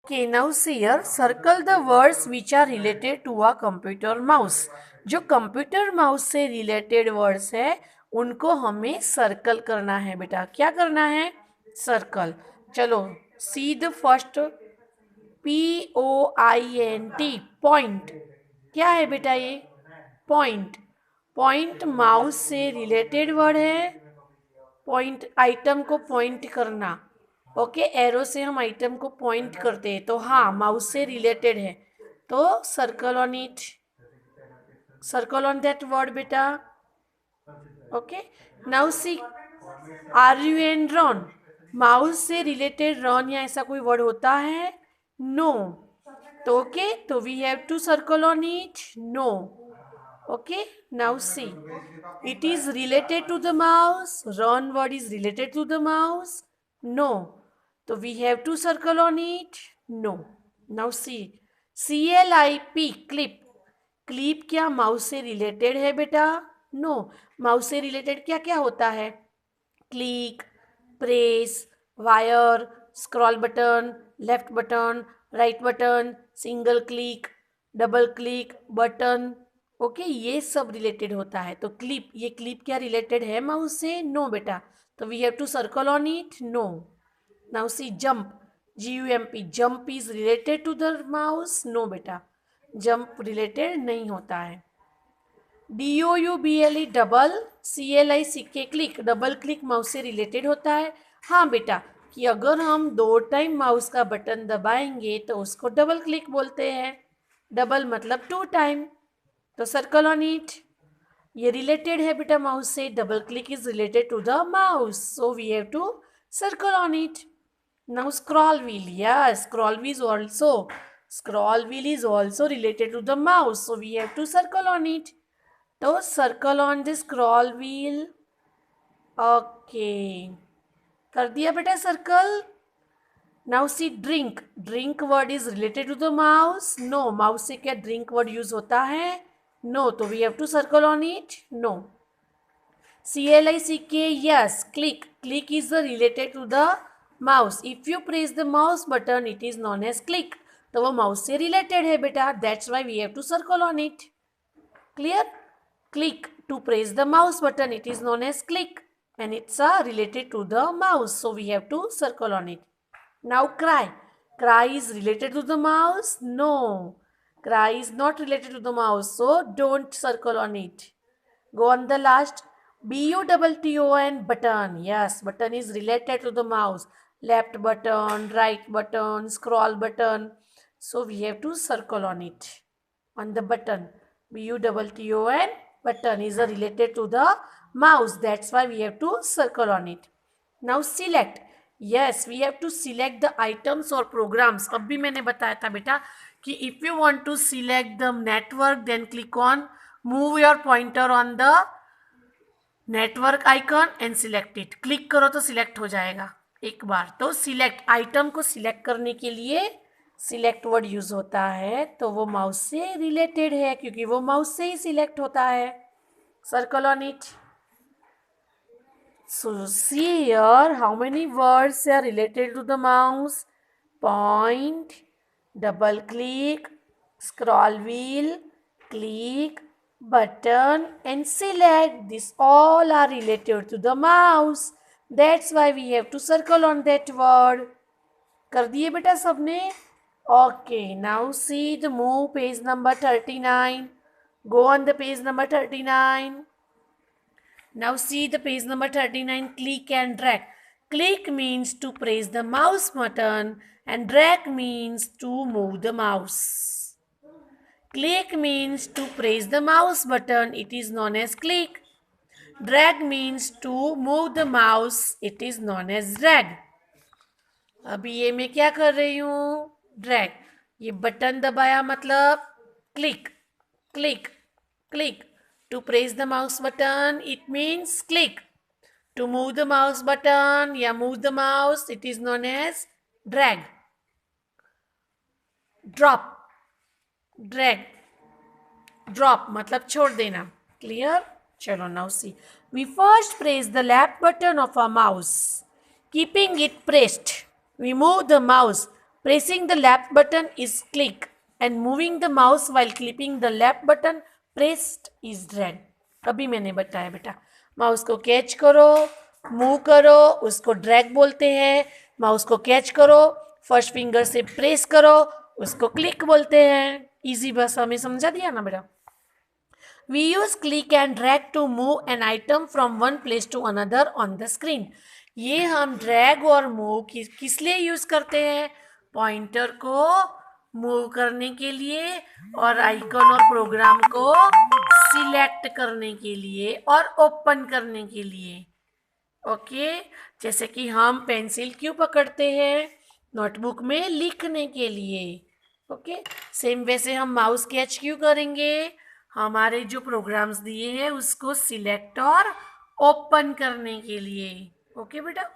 Okay, now see here, circle the words which are related to a computer mouse. जो computer mouse से related words है उनको हमें circle करना है बेटा. क्या करना है? सर्कल. चलो, see the first. POINT, point. क्या है बेटा ये? पॉइंट. पॉइंट माउस से रिलेटेड वर्ड है. पॉइंट आइटम को पॉइंट करना. ओके, एरो से हम आइटम को पॉइंट करते हैं तो हाँ माउस से रिलेटेड है. तो circle on it. Circle on that word बेटा. Okay, now see are you and run. Mouse से रिलेटेड रन या ऐसा कोई वर्ड होता है? नो. तो ओके, तो we have to circle on it. No. Okay, now see. It is related to the mouse. Run word is related to the mouse. No. So we have to circle on it. No. Now see. CLIP, clip. Clip क्या mouse से related है बेटा? No. Mouse से related क्या क्या होता है? Click, press, wire, scroll button, left button, right button, single click, double click, button. Okay, ये सब रिलेटेड होता है. तो क्लिप, ये क्लिप क्या रिलेटेड है माउस से? नो बेटा. तो we have to circle on it. No. Now see jump. GUMP, jump is related to the mouse? No बेटा, जंप रिलेटेड नहीं होता है. DOUBLE, double. CLICK, click. Double click mouse से रिलेटेड होता है. हाँ बेटा, कि अगर हम 2 टाइम माउस का बटन दबाएंगे तो उसको डबल क्लिक बोलते हैं. डबल मतलब 2 टाइम. तो सर्कल ऑन इट. ये रिलेटेड है बेटा माउस से. Double click is related to the mouse, so we have to circle on it. Now scroll wheel. Yes, scroll wheel is also related to the mouse, so we have to circle on it. तो circle on the scroll wheel. Okay, कर दिया बेटा circle. Now see drink. Drink word is related to the mouse? No. Mouse से क्या drink word use होता है? No. तो we have to circle on it. No. CLICK, yes, click. Click is related to the mouse. If you press the mouse button, it is known as click. तो वो mouse से related है बेटा. That's why we have to circle on it. Clear? Click. To press the mouse button, it is known as click. And it's related to the mouse. So we have to circle on it. Now cry. Cry is related to the mouse? No. Cry is not related to the mouse. So don't circle on it. Go on the last. BUTTON, button. Yes, button is related to the mouse. Left button, right button, scroll button. So we have to circle on it. On the button. BUTTON, button is related to the mouse. That's why we have to circle on it. Now select. Yes, we have to select the items or programs. अब भी मैंने बताया था बेटा कि if you want to select the network, then click on, move your pointer on the network icon and select it. Click करो तो select हो जाएगा एक बार. तो सिलेक्ट आइटम को सिलेक्ट करने के लिए सिलेक्ट वर्ड यूज होता है. तो वो माउस से रिलेटेड है क्योंकि वो माउस से ही सिलेक्ट होता है. Circle on it. So see here how many words are related to the mouse. Point, double click, scroll wheel, click, button and select. These all are related to the mouse. That's why we have to circle on that word. कर दिए बेटा सबने? Okay, now see the move page number 39. Go on the page number 39. Now see the page number 39. Click and drag. Click means to press the mouse button and drag means to move the mouse. Click means to press the mouse button. It is known as click. Drag means to move the mouse. It is known as drag. अभी ये मैं क्या कर रही हूँ? Drag. ये button दबाया मतलब click, click, click. To press the mouse button, it means click. To move the mouse button या move the mouse, it is known as drag. Drop. Drag. Drop मतलब छोड़ देना. क्लियर? चलो now see. We first press the left button of a mouse. Keeping it pressed, we move the mouse Pressing the left button is click and moving the mouse while clipping the left button pressed is drag. अभी मैंने बताया बेटा, mouse को catch करो, move करो, उसको drag बोलते हैं. माउस को कैच करो, फर्स्ट फिंगर से प्रेस करो, उसको क्लिक बोलते हैं. इजी भाषा में समझा दिया ना बेटा. We use click and drag to move an item from one place to another on the screen. ये हम ड्रैग और मूव किस लिए यूज़ करते हैं? पॉइंटर को मूव करने के लिए और आइकन और प्रोग्राम को सिलेक्ट करने के लिए और ओपन करने के लिए. ओके, जैसे कि हम पेंसिल क्यों पकड़ते हैं? नोटबुक में लिखने के लिए. ओके, सेम वैसे हम माउस कैच क्यों करेंगे? हमारे जो प्रोग्राम्स दिए हैं उसको सिलेक्ट और ओपन करने के लिए. ओके बेटा.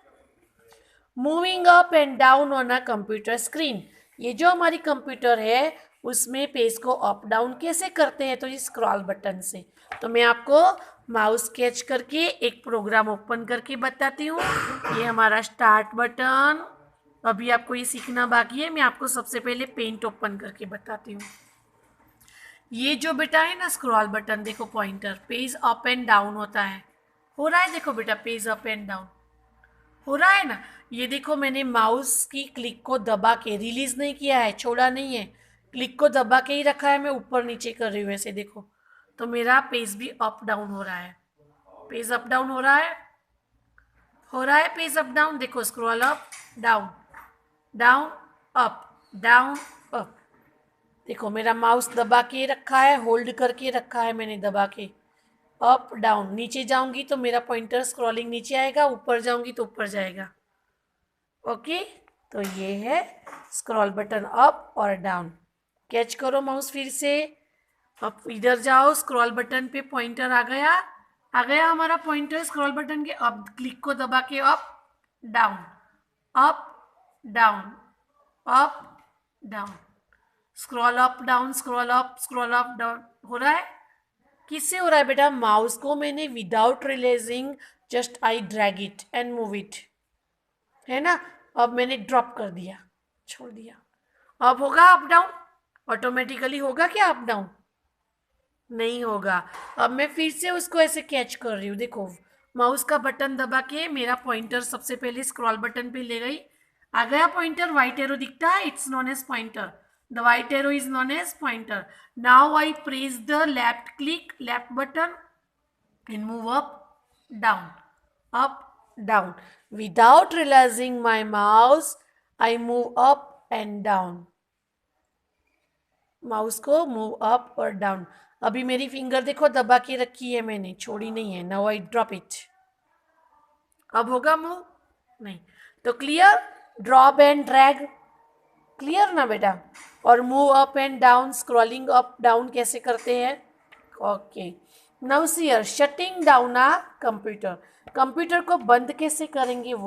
Moving up and down on a computer screen. ये जो हमारी कंप्यूटर है उसमें पेज को अप डाउन कैसे करते हैं? तो ये स्क्रॉल बटन से. तो मैं आपको माउस कैच करके एक प्रोग्राम ओपन करके बताती हूँ. ये हमारा स्टार्ट बटन. अभी आपको ये सीखना बाकी है. मैं आपको सबसे पहले पेंट ओपन करके बताती हूँ. ये जो बेटा है ना स्क्रॉल बटन, देखो pointer page up and down होता है. हो रहा है? देखो बेटा, पेज अप एंड डाउन हो रहा है ना. ये देखो, मैंने माउस की क्लिक को दबा के रिलीज नहीं किया है, छोड़ा नहीं है, क्लिक को दबा के ही रखा है. मैं ऊपर नीचे कर रही हूँ ऐसे, देखो. तो मेरा पेज भी अप डाउन हो रहा है. पेज अप डाउन हो रहा है, हो रहा है पेज अप डाउन. देखो, scroll up down, down up, down up. देखो मेरा माउस दबा के रखा है, होल्ड करके रखा है मैंने दबा के. Up down. नीचे जाऊंगी तो मेरा पॉइंटर स्क्रॉलिंग नीचे आएगा, ऊपर जाऊंगी तो ऊपर जाएगा. ओके, तो ये है स्क्रॉल बटन अप और डाउन. कैच करो माउस फिर से. अब इधर जाओ, स्क्रॉल बटन पे पॉइंटर आ गया हमारा पॉइंटर स्क्रॉल बटन के. अब क्लिक को दबा के up down, up down, up down, scroll up down, scroll up down. हो रहा है? किससे हो रहा है बेटा? माउस को मैंने without realising just I drag it and move it, है ना. अब मैंने ड्रॉप कर दिया, छोड़ दिया. अब होगा अप डाउन? ऑटोमेटिकली होगा क्या अप डाउन? नहीं होगा. अब मैं फिर से उसको ऐसे कैच कर रही हूँ. देखो, माउस का बटन दबा के मेरा पॉइंटर सबसे पहले स्क्रॉल बटन पे ले गई. आ गया पॉइंटर, व्हाइट एरो दिखता है, it's known as pointer. The white arrow is known as pointer. Now I press the left click, left button and move up, down. Without realizing my mouse, I move up and down. Mouse को move up और down. अभी मेरी finger देखो दबा के रखी है मैंने, छोड़ी नहीं है. Now I drop it. अब होगा मूव? नहीं. तो clear? Drop and drag clear ना बेटा. और move up and down, scrolling up down कैसे करते हैं? Okay. Now see here, shutting down a computer. Computer को बंद कैसे करेंगे वो